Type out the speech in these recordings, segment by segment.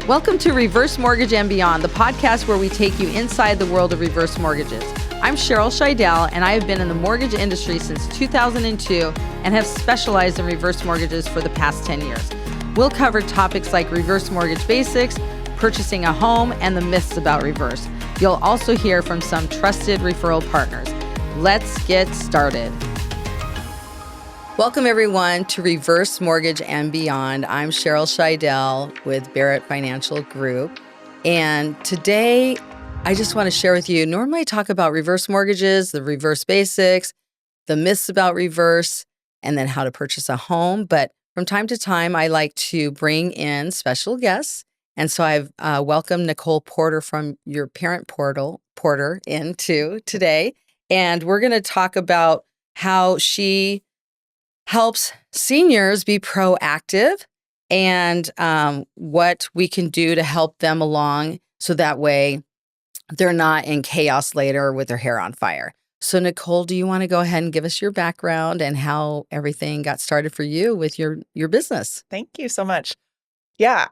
Welcome to Reverse Mortgage and Beyond, the podcast where we take you inside the world of reverse mortgages. I'm Cheryl Scheidell, and I have been in the mortgage industry since 2002 and have specialized in reverse mortgages for the past 10 years. We'll cover topics like reverse mortgage basics, purchasing a home, and the myths about reverse. You'll also hear from some trusted referral partners. Let's get started. Welcome, everyone, to Reverse Mortgage and Beyond. I'm Cheryl Scheidell with Barrett Financial Group. And today, I just want to share with you, normally I talk about reverse mortgages, the reverse basics, the myths about reverse, and then how to purchase a home. But from time to time, I like to bring in special guests. And so I've welcomed Nicole Porter from your parent Porter into today. And we're going to talk about how she helps seniors be proactive and what we can do to help them along so that way they're not in chaos later with their hair on fire. So Nicole, do you want to go ahead and give us your background and how everything got started for you with your business? Thank you so much. Yeah.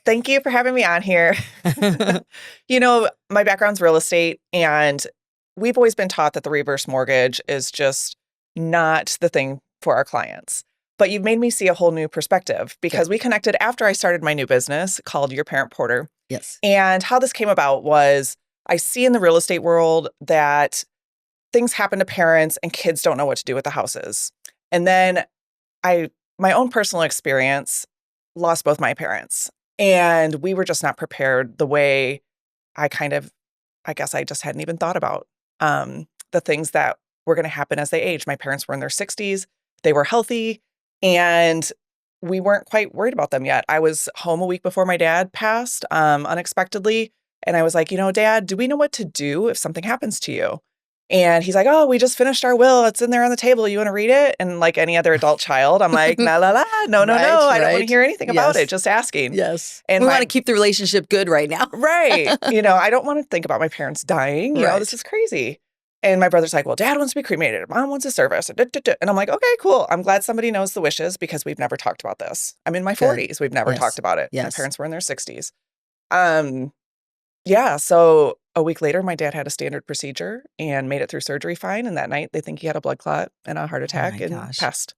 Thank you for having me on here. My background's real estate, and we've always been taught that the reverse mortgage is just not the thing for our clients. But you've made me see a whole new perspective because we connected after I started my new business called Your Parent Porter. Yes. And how this came about was I see in the real estate world that things happen to parents and kids don't know what to do with the houses. And then my own personal experience, lost both my parents. And we were just not prepared the way I guess I just hadn't even thought about the things that were going to happen as they age. My parents were in their 60s. They were healthy, and we weren't quite worried about them yet. I was home a week before my dad passed unexpectedly. And I was like, Dad, do we know what to do if something happens to you? And he's like, oh, we just finished our will. It's in there on the table. You want to read it? And like any other adult child, I'm like, no. I don't want to hear anything about it. Just asking. Yes. And we want to keep the relationship good right now. Right. I don't want to think about my parents dying. This is crazy. And my brother's like, well, Dad wants to be cremated. Mom wants a service. And I'm like, okay, cool. I'm glad somebody knows the wishes because we've never talked about this. I'm in my 40s. We've never talked about it. Yes. My parents were in their 60s. So a week later, my dad had a standard procedure and made it through surgery fine. And that night, they think he had a blood clot and a heart attack passed.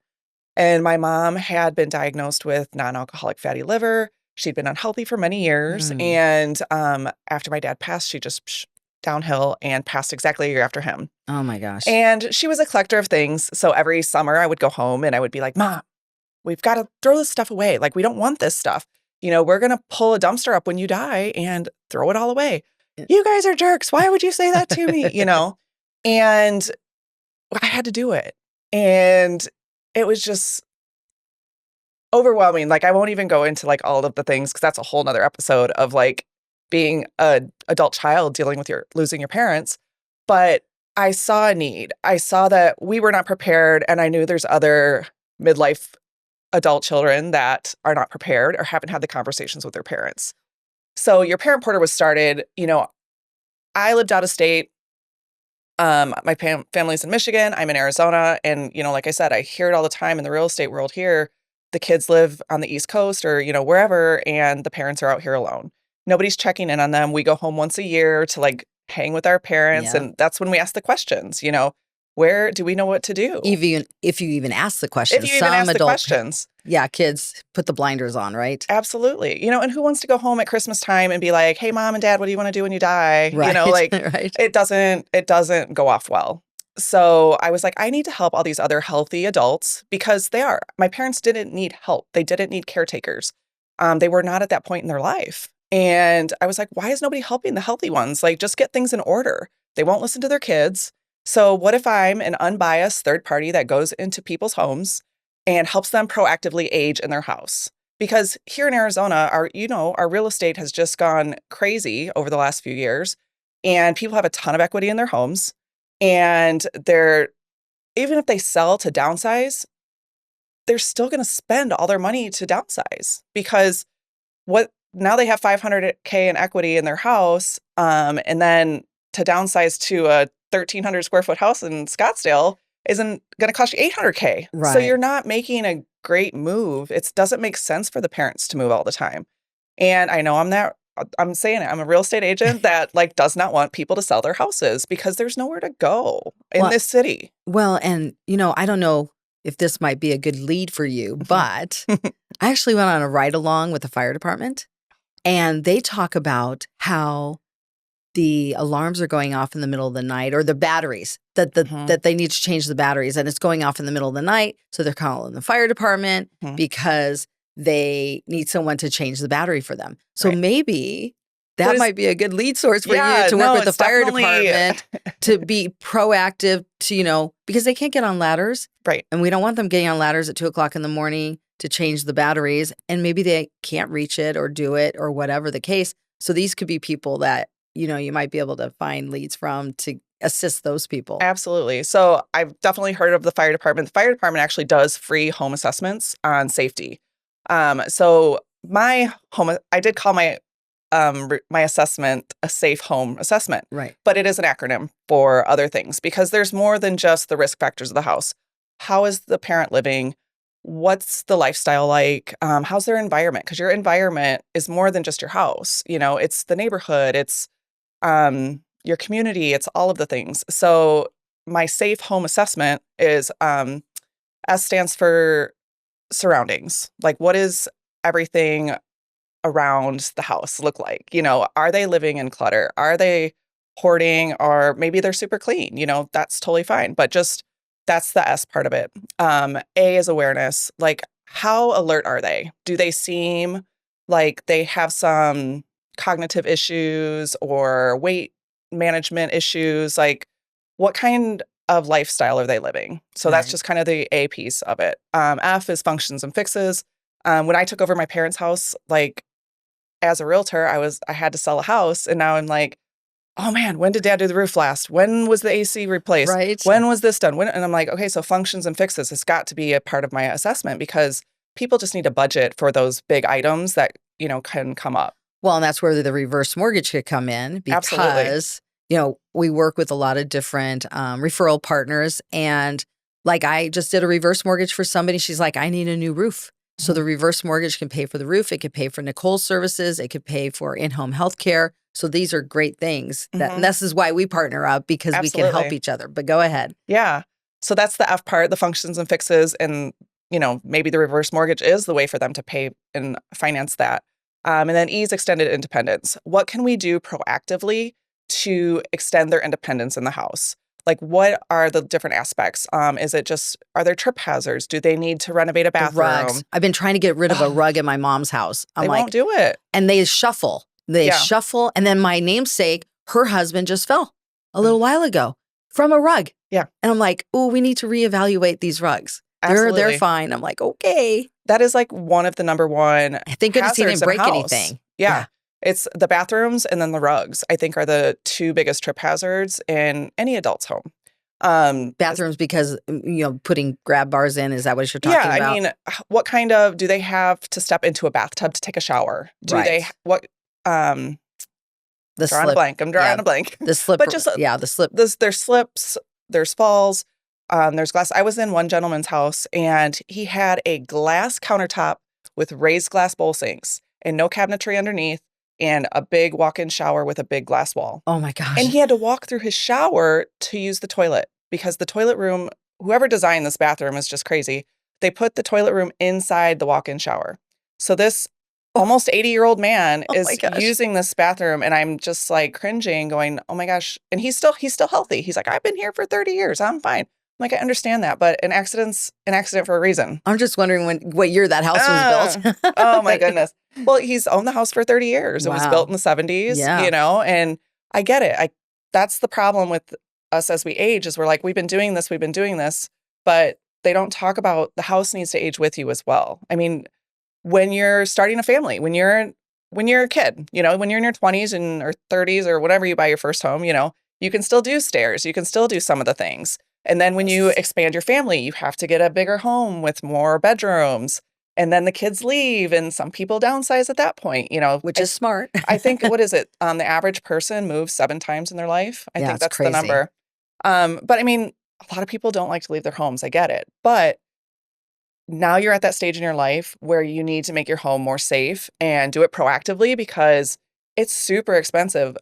And my mom had been diagnosed with non-alcoholic fatty liver. She'd been unhealthy for many years. And after my dad passed, she just downhill and passed exactly a year after him. Oh my gosh. And she was a collector of things. So every summer I would go home and I would be like, Mom, we've got to throw this stuff away. Like, we don't want this stuff. We're going to pull a dumpster up when you die and throw it all away. You guys are jerks. Why would you say that to me? And I had to do it. And it was just overwhelming. Like, I won't even go into like all of the things because that's a whole nother episode of like being an adult child dealing with losing your parents. But I saw a need. I saw that we were not prepared. And I knew there's other midlife adult children that are not prepared or haven't had the conversations with their parents. So Your Parent Porter was started, I lived out of state. My family's in Michigan. I'm in Arizona. And, like I said, I hear it all the time in the real estate world here. The kids live on the East Coast or, wherever, and the parents are out here alone. Nobody's checking in on them. We go home once a year to like hang with our parents. Yeah. And that's when we ask the questions, where do we know what to do? Even if you even ask the questions. If you even ask the questions. Yeah, kids put the blinders on, right? Absolutely. And who wants to go home at Christmas time and be like, hey, Mom and Dad, what do you want to do when you die? Right. Right. It doesn't go off well. So I was like, I need to help all these other healthy adults because they are. My parents didn't need help. They didn't need caretakers. They were not at that point in their life. And I was like, why is nobody helping the healthy ones? Like, just get things in order. They won't listen to their kids. So what if I'm an unbiased third party that goes into people's homes and helps them proactively age in their house? Because here in Arizona, our real estate has just gone crazy over the last few years, and people have a ton of equity in their homes. And even if they sell to downsize, they're still going to spend all their money to downsize because now they have $500K in equity in their house. And then to downsize to a 1,300 square foot house in Scottsdale isn't going to cost you $800K. Right. So you're not making a great move. It doesn't make sense for the parents to move all the time. And I know I'm saying it, I'm a real estate agent that like does not want people to sell their houses because there's nowhere to go in Well, this city. and I don't know if this might be a good lead for you, Mhm. but I actually went on a ride along with the fire department, and they talk about how the alarms are going off in the middle of the night, or the batteries Mhm. that they need to change the batteries, and it's going off in the middle of the night. So they're calling the fire department Mhm. because they need someone to change the battery for them. So Right. maybe But that might be a good lead source for you yeah, to work no, with the it's fire definitely department to be proactive to, because they can't get on ladders, right. and we don't want them getting on ladders at 2 o'clock in the morning to change the batteries. And maybe they can't reach it or do it or whatever the case. So these could be people that, you might be able to find leads from to assist those people. Absolutely. So I've definitely heard of the fire department. The fire department actually does free home assessments on safety. So I did call my assessment a safe home assessment, Right. but it is an acronym for other things because there's more than just the risk factors of the house. How is the parent living? What's the lifestyle like? How's their environment? Because your environment is more than just your house. It's the neighborhood. It's your community, it's all of the things. So my safe home assessment is S stands for surroundings. Like what is everything around the house look like? Are they living in clutter? Are they hoarding, or maybe they're super clean? That's totally fine. But just that's the S part of it. A is awareness. Like how alert are they? Do they seem like they have some cognitive issues or weight management issues? Like what kind of lifestyle are they living? So that's Right. just kind of the A piece of it. F is functions and fixes. When I took over my parents' house, like as a realtor, I had to sell a house, and now I'm like, oh man, when did dad do the roof last? When was the AC replaced? Right. When was this done? And I'm like, okay, so functions and fixes has got to be a part of my assessment because people just need a budget for those big items that, can come up. Well, and that's where the reverse mortgage could come in Absolutely. because, we work with a lot of different referral partners. And like I just did a reverse mortgage for somebody. She's like, I need a new roof. So the Mhm. reverse mortgage can pay for the roof. It could pay for Nicole's services. It could pay for in-home health care. So these are great things and Mhm. this is why we partner up, because we can help Absolutely. each other. But go ahead. Yeah. So that's the F part, the functions and fixes. And, maybe the reverse mortgage is the way for them to pay and finance that. And then E is extended independence. What can we do proactively to extend their independence in the house? Like, what are the different aspects? Are there trip hazards? Do they need to renovate a The rugs. bathroom? I've been trying to get rid of a Ugh, rug in my mom's house. I'm they won't like, do it. and they shuffle. They Yeah. shuffle. And then my namesake, her husband just fell a little Ugh, while ago from a rug. yeah, And I'm like, oh, we need to reevaluate these rugs. They're absolutely. fine. I'm like, okay. That is like one of the number one Thank goodness he hazards didn't in a break house. anything. Yeah. Yeah. It's the bathrooms and then the rugs, I think, are the two biggest trip hazards in any adult's home. Bathrooms because, putting grab bars in. Is that what you're Yeah, talking I about? mean, what kind of do they have to step into a bathtub to take a shower? Do they Right. what um The drawing a slip. blank. I'm drawing Yeah. a blank. The slip. But just Yeah. The slip. there's slips, there's falls, there's glass. I was in one gentleman's house and he had a glass countertop with raised glass bowl sinks and no cabinetry underneath and a big walk-in shower with a big glass wall. Oh my And gosh. he had to walk through his shower to use the toilet because the toilet room, whoever designed this bathroom is just crazy. They put the toilet room inside the walk-in shower. So this almost 80-year-old man Oh my is gosh. using this bathroom and I'm just like cringing, going, "Oh my gosh." And he's still healthy. He's like, "I've been here for 30 years. I'm fine." I'm like, "I understand that, but an accident for a reason." I'm just wondering what year that house was built. Ah, oh my goodness. Well, he's owned the house for 30 years. It was built Wow. in the 70s, Yeah. and I get it. That's the problem with us as we age is we're like, we've been doing this, but they don't talk about the house needs to age with you as well. I mean, when you're starting a family, when you're a kid, when you're in your 20s and or 30s or whatever you buy your first home, you can still do stairs, you can still do some of the things. And then when you Yes. expand your family, you have to get a bigger home with more bedrooms. And then the kids leave and some people downsize at that point, Which is smart. I think what is it? The average person moves 7 times in their life. I Yeah, think it's that's the crazy. number. But I mean, a lot of people don't like to leave their homes. I get it. But now you're at that stage in your life where you need to make your home more safe and do it proactively because it's super expensive.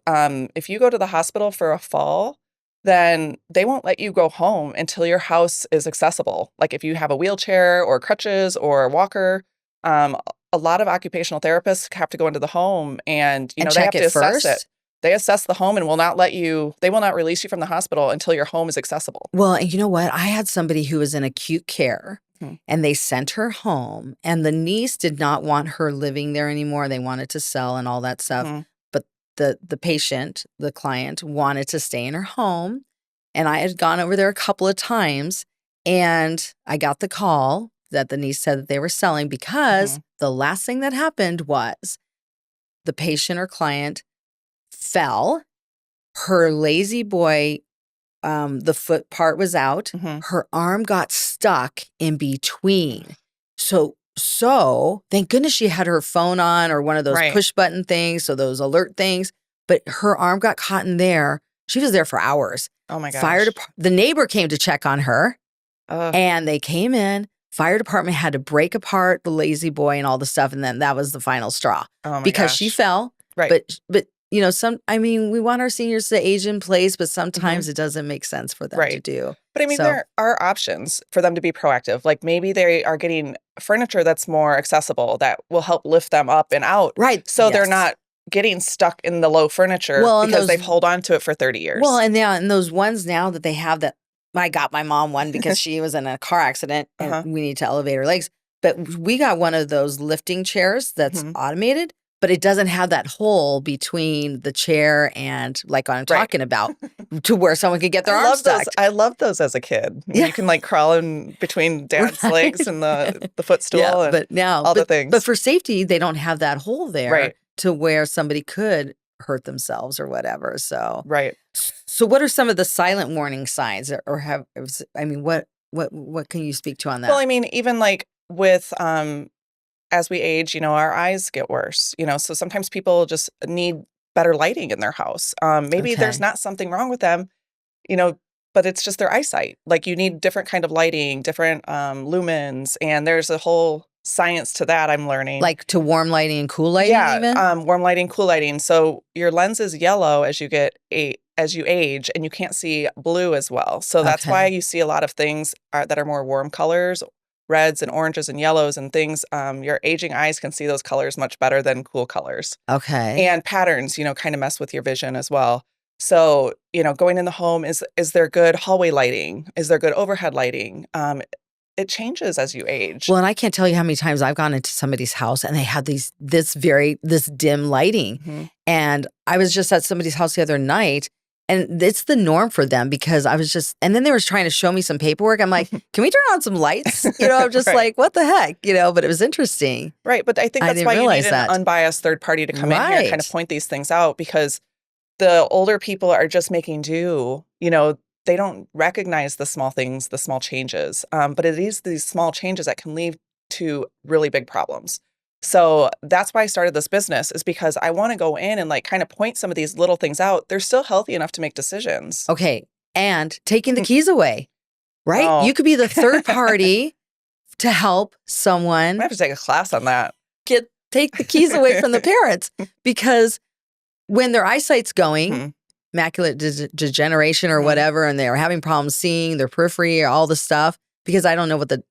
If you go to the hospital for a fall, then they won't let you go home until your house is accessible. Like if you have a wheelchair or crutches or a walker, a lot of occupational therapists have to go into the home and, And they have check to it assess it. first? They assess the home and they will not release you from the hospital until your home is accessible. Well, and you know what? I had somebody who was in acute care Mhm. and they sent her home, and the niece did not want her living there anymore. They wanted to sell and all that stuff. Mhm. But the patient, the client, wanted to stay in her home. And I had gone over there a couple of times, and I got the call that the niece said that they were selling because Mhm. the last thing that happened was the patient or client fell. Her lazy boy, the foot part was out. Mhm. Her arm got stuck in between. So thank goodness she had her phone on or one of those Right. push button things, so those alert things. But her arm got caught in there. She was there for hours. Oh my gosh. The neighbor came to check on her, Ugh. and they came in. Fire department had to break apart the lazy boy and all the stuff, and then that was the final straw Oh my because she gosh. fell. Right. But we want our seniors to age in place, but Mhm. sometimes it doesn't make sense for them to Right. do. But I mean, So there are options for them to be proactive. Like maybe they are getting furniture that's more accessible that will help lift them up and out. right, So they're yes. not getting stuck in the low furniture Well, and because those they've held on to it for 30 years. Well, and those ones now that they have that I got my mom one because she was in a car accident and Uh-huh. we need to elevate her legs. But we got one of those lifting chairs that's Mhm. automated, but it doesn't have that hole between the chair and like I'm Right. talking about to where someone could get their I arm love those. stuck. I loved those as a kid. When Yeah. you can like crawl in between dad's Right. legs and the footstool Yeah, and but now, all the but things. for safety, they don't have that hole there Right. to where somebody could hurt themselves or whatever. So, Right. so what are some of the silent warning signs, or what can you speak to on that? Well, I mean, even like with as we age, our eyes get worse, so sometimes people just need better lighting in their house. Maybe there's Okay. not something wrong with them, you know, but it's just their eyesight. Like you need different kind of lighting, different lumens, and there's a whole science to that I'm learning. Like to warm lighting and cool lighting, Yeah, even. warm lighting, cool lighting. So your lens is yellow as you age, and you can't see blue as well. So that's why Okay. you see a lot of things that are more warm colors, reds and oranges and yellows and things. Your aging eyes can see those colors much better than cool colors. Okay. And patterns, kind of mess with your vision as well. So, going in the home, is there good hallway lighting? Is there good overhead lighting? It changes as you age. Well, and I can't tell you how many times I've gone into somebody's house and they had this dim lighting. Mhm. And I was just at somebody's house the other night, and it's the norm for them because and then they were trying to show me some paperwork. I'm like, can we turn on some lights? I'm just Right. like, what the heck? But it was interesting. Right. But I think I that's didn't why you need realize an that. unbiased third party to come in here and kind of Right. point these things out because the older people are just making do. They don't recognize the small things, the small changes. But it is these small changes that can lead to really big problems. So that's why I started this business, is because I want to go in and like kind of point some of these little things out. They're still healthy enough to make decisions. Okay. And taking the keys away, right? Oh. You could be the third party to help I someone have to take a class on that. take the keys away from the parents, because when their eyesight's going, Mhm. macular degeneration or Mhm. whatever, and they're having problems seeing their periphery or all the stuff, because I don't know what the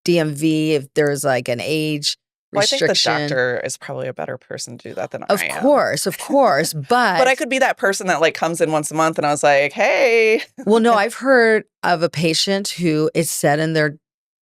DMV, if there's like an age Well, I think the restriction. doctor is probably a better person to do that than Of I am. course, but But I could be that person that like comes in once a month and I was like, hey. well, no, I've heard of a patient who it's said in their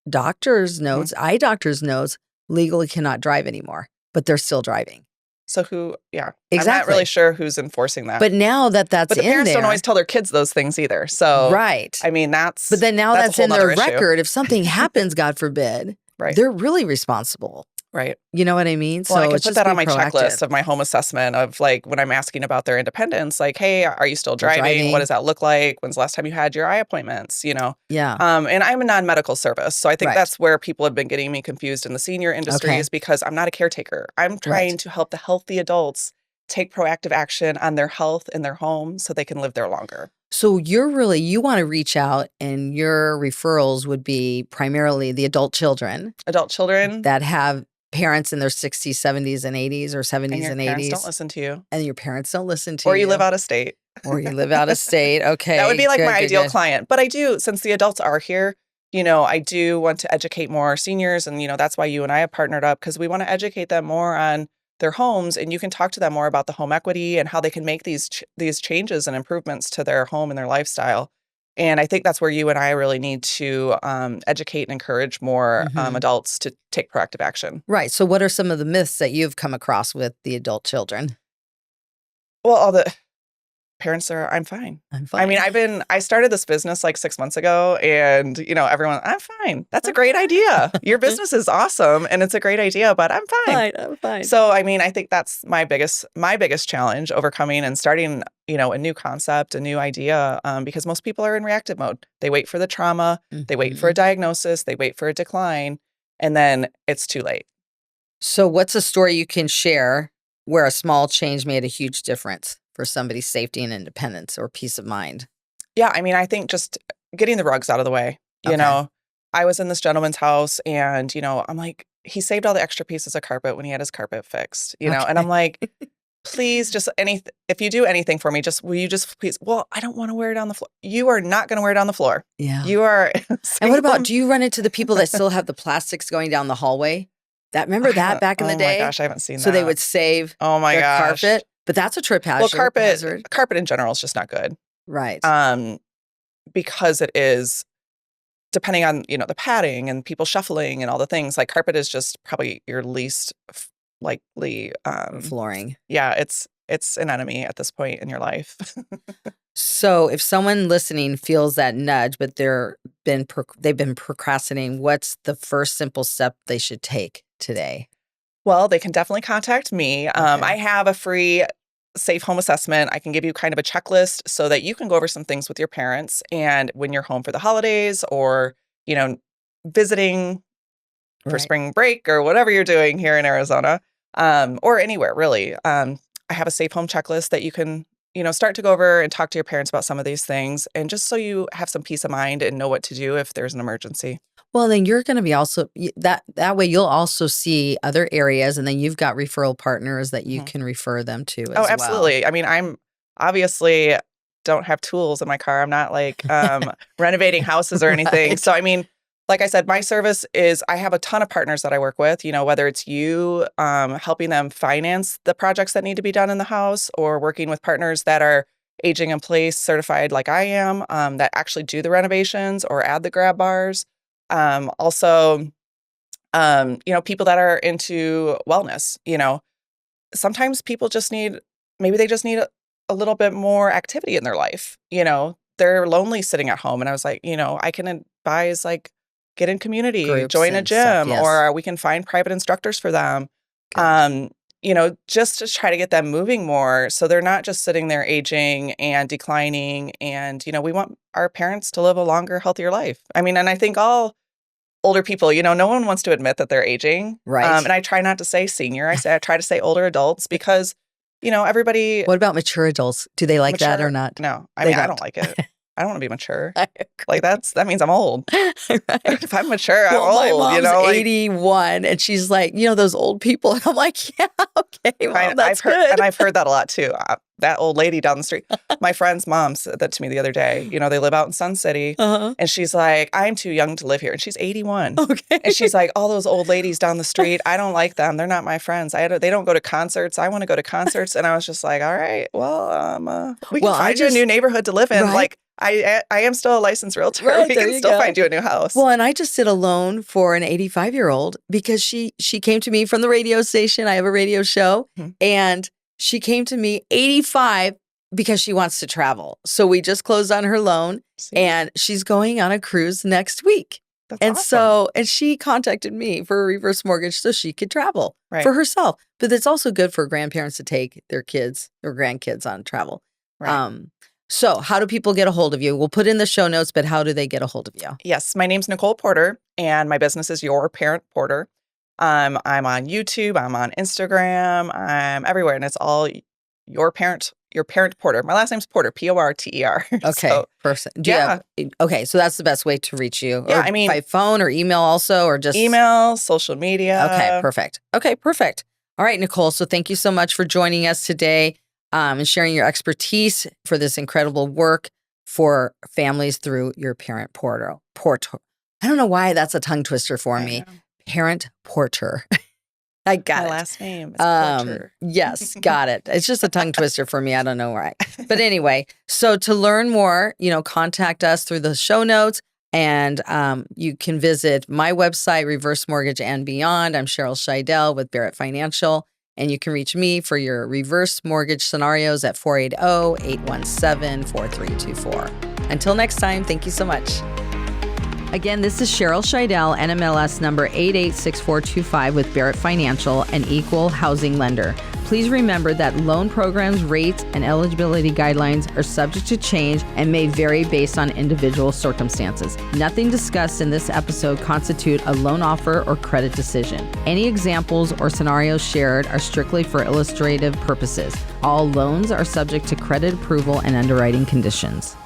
doctor's Mm-hmm. notes, eye doctor's notes, legally cannot drive anymore, but they're still driving. So who, yeah. I'm not Exactly. really sure who's enforcing that. But now that's But the in parents there, don't always tell their kids those things either. So, right? I mean, But then now that's that's a in whole their nother issue. record. If something happens, God forbid, Right. they're really responsible. Right. You know what I mean? Well, I can it's put just that on be my checklist proactive. of my home assessment of like when I'm asking about their independence, like, hey, are you still driving? driving. What does that look like? When's the last time you had your eye appointments? Yeah. And I'm a non-medical service. So I think Right. that's where people have been getting me confused in the senior industry, Okay. is because I'm not a caretaker. I'm trying to help the healthy adults take proactive action on their health in their home so they can live there longer. So you want to reach out, and your referrals would be primarily the adult children Adult children that have parents in their 60s, 70s, and 80s, or and 70s your and parents don't 80s, listen to you, and your parents don't listen to or you live you, out of state. or you live out of state. That would Okay, be like my good, good, ideal good. client. But I do, since the adults are here, I do want to educate more seniors. And, that's why you and I have partnered up, because we want to educate them more on their homes. And you can talk to them more about the home equity and how they can make these changes and improvements to their home and their lifestyle. And I think that's where you and I really need to educate and encourage more Mhm. adults to take proactive action. Right. So what are some of the myths that you've come across with the adult children? Well, all the parents are, I'm fine. I'm I mean, fine. I started this business like 6 months ago, and, everyone, I'm fine. That's a great idea. Your business is awesome and it's a great idea, but I'm fine. Fine, I'm fine. So, I mean, I think that's my biggest challenge, overcoming and starting, a new concept, a new idea, because most people are in reactive mode. They wait for the trauma, they wait for a Mhm. diagnosis, they wait for a decline, and then it's too late. So what's a story you can share where a small change made a huge difference for somebody's safety and independence or peace of mind? Yeah, I mean, I think just getting the rugs out of the way. Okay. I was in this gentleman's house, and, I'm like, he saved all the extra pieces of carpet when he had his carpet fixed, and I'm Okay. like, please, just if you do anything for me, will you just please, well, I don't want to wear it on the floor. You are not going to wear it on the floor. Yeah. You are And what save about, them. do you run into the people that still have the plastics going down the hallway? Remember that back in the Oh my day? gosh, I haven't seen So they that. would save Oh my their gosh. carpet, but that's a trip Well, hazard. carpet in general is just not good. Right. Because it is, depending on, the padding and people shuffling and all the things, like carpet is just probably your least likely. Flooring. Yeah, it's an enemy at this point in your life. So if someone listening feels that nudge, but they've been procrastinating, what's the first simple step they should take today? Well, they can definitely contact me. Okay. I have a free safe home assessment. I can give you kind of a checklist so that you can go over some things with your parents. And when you're home for the holidays, or, visiting for Right. spring break, or whatever you're doing here in Arizona, or anywhere really, I have a safe home checklist that you can, start to go over and talk to your parents about some of these things. And just so you have some peace of mind and know what to do if there's an emergency. Well, then you're going to be also that way you'll also see other areas, and then you've got referral partners that you Mhm. can refer them to Oh, as absolutely. I mean, I'm obviously don't have tools in my car. I'm not like renovating houses or anything. Right. So, I mean, like I said, my service is, I have a ton of partners that I work with, whether it's you helping them finance the projects that need to be done in the house, or working with partners that are aging in place certified like I am, that actually do the renovations or add the grab bars. Also, people that are into wellness. Sometimes people maybe they just need a little bit more activity in their life. They're lonely sitting at home. And I was like, I can advise, like, get in community, Groups join a and stuff. gym, Yes. or we can find private instructors for them. Good. Just to try to get them moving more, so they're not just sitting there aging and declining. And, we want our parents to live a longer, healthier life. I mean, and I think all older people, no one wants to admit that they're aging. Right. And I try not to say senior. I try to say older adults, because, everybody What about mature adults? Do they like that or mature. not? No, I They mean, I don't. don't like it. I don't want to be mature. I Like, agree. that means I'm old. Right. If I'm mature, I'm Well, my old, mom's like, 81, and she's like, those old people. And I'm like, yeah, okay, mom, that's and good. I've heard that a lot too. That old lady down the street, my friend's mom said that to me the other day. They live out in Sun City, Uh-huh. and she's like, I'm too young to live here. And she's 81. Okay. And she's like, all those old ladies down the street, I don't like them. They're not my friends. They don't go to concerts. I want to go to concerts. And I was just like, all right, well, we can Well, I find you a just new neighborhood to live in. Right? Like, I am still a licensed realtor. Right, We there can you still go. find you a new house. Well, and I just did a loan for an 85-year-old because she came to me from the radio station. I have a radio show, Mhm. and she came to me 85 because she wants to travel. So we just closed on her loan, See, and she's going on a cruise next week. that's And awesome. and she contacted me for a reverse mortgage so she could travel Right. for herself. But it's also good for grandparents to take their kids or grandkids on travel. Right. So how do people get a hold of you? We'll put in the show notes, but how do they get a hold of you? Yes, my name's Nicole Porter, and my business is Your Parent Porter. I'm on YouTube. I'm on Instagram. I'm everywhere, and it's all Your Parent your parent Porter. My last name's Porter, Porter. Okay, So, perfect. yeah. Okay, so that's the best way to reach you. Yeah, Or I mean, by phone or email also, or just email, social media. Okay, perfect. Okay, perfect. All right, Nicole. So thank you so much for joining us today and sharing your expertise for this incredible work for families through your parent portal. I don't know why that's a tongue twister for I me. know. Parent Porter. I got My it. last name is Porter. Yes, got it. It's just a tongue twister for me. I don't know why. But anyway, so to learn more, contact us through the show notes. And you can visit my website, Reverse Mortgage and Beyond. I'm Cheryl Scheidell with Barrett Financial. And you can reach me for your reverse mortgage scenarios at 480-817-4324. Until next time, thank you so much. Again, this is Cheryl Scheidell, NMLS number 886425 with Barrett Financial, an equal housing lender. Please remember that loan programs, rates, and eligibility guidelines are subject to change and may vary based on individual circumstances. Nothing discussed in this episode constitute a loan offer or credit decision. Any examples or scenarios shared are strictly for illustrative purposes. All loans are subject to credit approval and underwriting conditions.